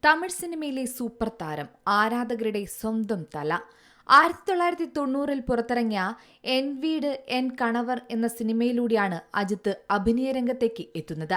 തമിഴ് സിനിമയിലെ സൂപ്പർ താരം, ആരാധകരുടെ സ്വന്തം തല. 1990-ൽ പുറത്തിറങ്ങിയ എൻ വീട് എൻ കണവർ എന്ന സിനിമയിലൂടെയാണ് അജിത്ത് അഭിനയരംഗത്തേക്ക് എത്തുന്നത്.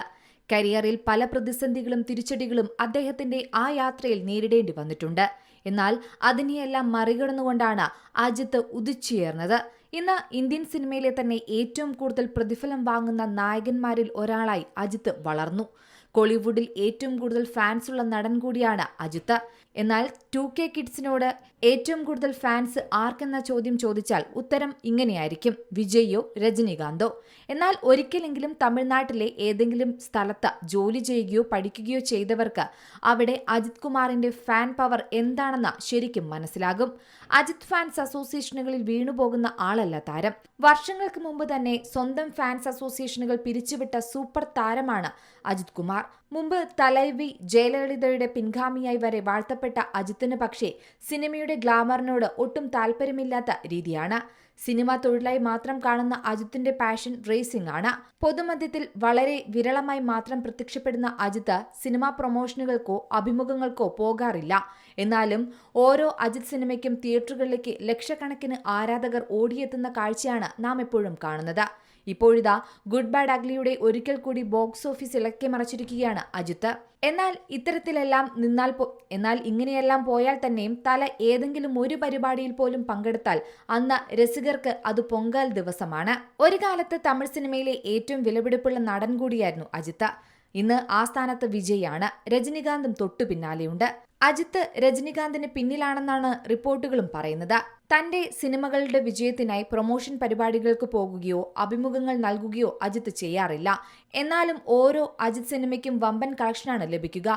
കരിയറിൽ പല പ്രതിസന്ധികളും തിരിച്ചടികളും അദ്ദേഹത്തിന്റെ ആ യാത്രയിൽ നേരിടേണ്ടി വന്നിട്ടുണ്ട്. എന്നാൽ അതിനെയെല്ലാം മറികടന്നുകൊണ്ടാണ് അജിത്ത് ഉദിച്ചുയർന്നത്. ഇന്ന് ഇന്ത്യൻ സിനിമയിലെ തന്നെ ഏറ്റവും കൂടുതൽ പ്രതിഫലം വാങ്ങുന്ന നായകന്മാരിൽ ഒരാളായി അജിത്ത് വളർന്നു. കോളിവുഡിൽ ഏറ്റവും കൂടുതൽ ഫാൻസുള്ള നടൻ കൂടിയാണ് അജിത്ത്. എന്നാൽ 2K കിഡ്സിനോട് ഏറ്റവും കൂടുതൽ ഫാൻസ് ആർക്കെന്ന ചോദ്യം ചോദിച്ചാൽ ഉത്തരം ഇങ്ങനെയായിരിക്കും: വിജയോ രജനികാന്തോ. എന്നാൽ ഒരിക്കലെങ്കിലും തമിഴ്നാട്ടിലെ ഏതെങ്കിലും സ്ഥലത്ത് ജോലി ചെയ്യുകയോ പഠിക്കുകയോ ചെയ്തവർക്ക് അവിടെ അജിത് കുമാറിന്റെ ഫാൻ പവർ എന്താണെന്ന് ശരിക്കും മനസ്സിലാകും. അജിത് ഫാൻസ് അസോസിയേഷനുകളിൽ വീണുപോകുന്ന ആളല്ല താരം. വർഷങ്ങൾക്ക് മുമ്പ് തന്നെ സ്വന്തം ഫാൻസ് അസോസിയേഷനുകൾ പിരിച്ചുവിട്ട സൂപ്പർ താരമാണ് അജിത് കുമാർ. മുമ്പ് തലൈവി ജയലളിതയുടെ പിൻഗാമിയായി വരെ വാഴ്ത്തപ്പെട്ട അജിത്തിന് പക്ഷേ സിനിമയുടെ ഗ്ലാമറിനോട് ഒട്ടും താല്പര്യമില്ലാത്ത രീതിയാണ്. സിനിമ തൊഴിലായി മാത്രം കാണുന്ന അജിത്തിന്റെ പാഷൻ റേസിംഗ് ആണ്. പൊതുമധ്യത്തിൽ വളരെ വിരളമായി മാത്രം പ്രത്യക്ഷപ്പെടുന്ന അജിത്ത് സിനിമാ പ്രൊമോഷനുകൾക്കോ അഭിമുഖങ്ങൾക്കോ പോകാറില്ല. എന്നാലും ഓരോ അജിത് സിനിമയ്ക്കും തിയേറ്ററുകളിലേക്ക് ലക്ഷക്കണക്കിന് ആരാധകർ ഓടിയെത്തുന്ന കാഴ്ചയാണ് നാം എപ്പോഴും കാണുന്നത്. ഇപ്പോഴിതാ ഗുഡ് ബാഡ് അഗ്ലിയുടെ ഒരിക്കൽ കൂടി ബോക്സ് ഓഫീസ് ഇളക്കി മറിച്ചിരിക്കുകയാണ് അജിത്ത്. എന്നാൽ ഇങ്ങനെയെല്ലാം പോയാൽ തന്നെയും തല ഏതെങ്കിലും ഒരു പരിപാടിയിൽ പോലും പങ്കെടുത്താൽ അന്ന് രസികർക്ക് അത് പൊങ്കാൽ ദിവസമാണ്. ഒരു കാലത്ത് തമിഴ് സിനിമയിലെ ഏറ്റവും വിലപിടിപ്പുള്ള നടൻ കൂടിയായിരുന്നു അജിത്ത്. ഇന്ന് ആ സ്ഥാനത്ത് വിജയാണ്. രജനികാന്തും തൊട്ടു പിന്നാലെയുണ്ട്. അജിത്ത് രജനികാന്തിന് പിന്നിലാണെന്നാണ് റിപ്പോർട്ടുകളും പറയുന്നത്. തന്റെ സിനിമകളുടെ വിജയത്തിനായി പ്രൊമോഷൻ പരിപാടികൾക്ക് പോകുകയോ അഭിമുഖങ്ങൾ നൽകുകയോ അജിത്ത് ചെയ്യാറില്ല. എന്നാലും ഓരോ അജിത് സിനിമയ്ക്കും വമ്പൻ കളക്ഷനാണ് ലഭിക്കുക.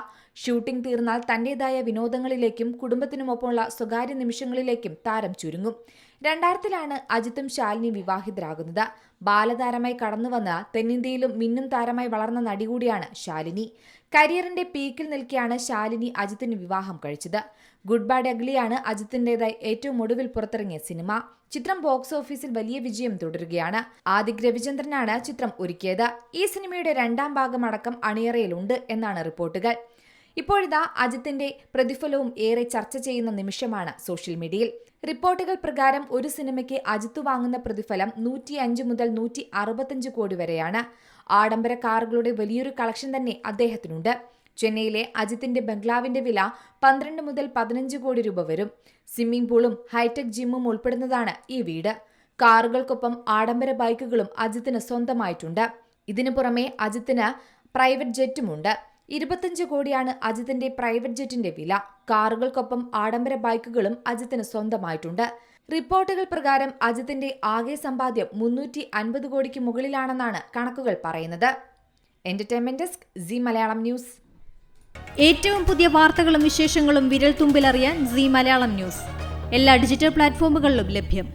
ഷൂട്ടിംഗ് തീർന്നാൽ തന്റേതായ വിനോദങ്ങളിലേക്കും കുടുംബത്തിനുമൊപ്പമുള്ള സ്വകാര്യ നിമിഷങ്ങളിലേക്കും താരം ചുരുങ്ങും. 2000-ലാണ് അജിത്തും ശാലിനി വിവാഹിതരാകുന്നത്. ബാലതാരമായി കടന്നുവന്ന തെന്നിന്ത്യയിലും മിന്നും താരമായി വളർന്ന നടി കൂടിയാണ് ശാലിനി. കരിയറിന്റെ പീക്കിൽ നിൽക്കെയാണ് ശാലിനി അജിത്തിന് വിവാഹം കഴിച്ചത്. ഗുഡ് ബാഡ് അഗ്ലിയാണ് അജിത്തിന്റേതായി ഏറ്റവും ഒടുവിൽ പുറത്തിറങ്ങിയ സിനിമ. ചിത്രം ബോക്സ് ഓഫീസിൽ വലിയ വിജയം തുടരുകയാണ്. ആദിക് രവിചന്ദ്രനാണ് ചിത്രം ഒരുക്കിയത്. ഈ സിനിമയുടെ 2ാം ഭാഗം അടക്കം അണിയറയിലുണ്ട് എന്നാണ് റിപ്പോർട്ടുകൾ. ഇപ്പോഴിതാ അജിത്തിന്റെ പ്രതിഫലവും ഏറെ ചർച്ച ചെയ്യുന്ന നിമിഷമാണ് സോഷ്യൽ മീഡിയയിൽ. റിപ്പോർട്ടുകൾ പ്രകാരം ഒരു സിനിമയ്ക്ക് അജിത്ത് വാങ്ങുന്ന പ്രതിഫലം 105 മുതൽ 165 കോടി വരെയാണ്. ആഡംബര കാറുകളുടെ വലിയൊരു കളക്ഷൻ തന്നെ അദ്ദേഹത്തിനുണ്ട്. ചെന്നൈയിലെ അജിത്തിന്റെ ബംഗ്ലാവിന്റെ വില 12 മുതൽ 15 കോടി രൂപ വരും. സ്വിമ്മിംഗ് പൂളും ഹൈടെക് ജിമ്മും ഉൾപ്പെടുന്നതാണ് ഈ വീട്. കാറുകൾക്കൊപ്പം ആഡംബര ബൈക്കുകളും അജിത്തിന് സ്വന്തമായിട്ടുണ്ട്. ഇതിനു പുറമെ അജിത്തിന് പ്രൈവറ്റ് ജെറ്റുമുണ്ട്. 25 കോടിയാണ് അജിത്തിന്റെ പ്രൈവറ്റ് ജെറ്റിന്റെ വില. കാറുകൾക്കൊപ്പം ആഡംബര ബൈക്കുകളും അജിത്തിന് സ്വന്തമായിട്ടുണ്ട്. റിപ്പോർട്ടുകൾ പ്രകാരം അജിത്തിന്റെ ആകെ സമ്പാദ്യം 350 കോടിക്ക് മുകളിലാണെന്നാണ് കണക്കുകൾ പറയുന്നത്. Entertainment desk, Zee Malayalam news. ഏറ്റവും പുതിയ വാർത്തകളും വിശേഷങ്ങളും വിരൽ തുമ്പിലറിയാൻ സീ മലയാളം ന്യൂസ് എല്ലാ ഡിജിറ്റൽ പ്ലാറ്റ്ഫോമുകളിലും ലഭ്യം.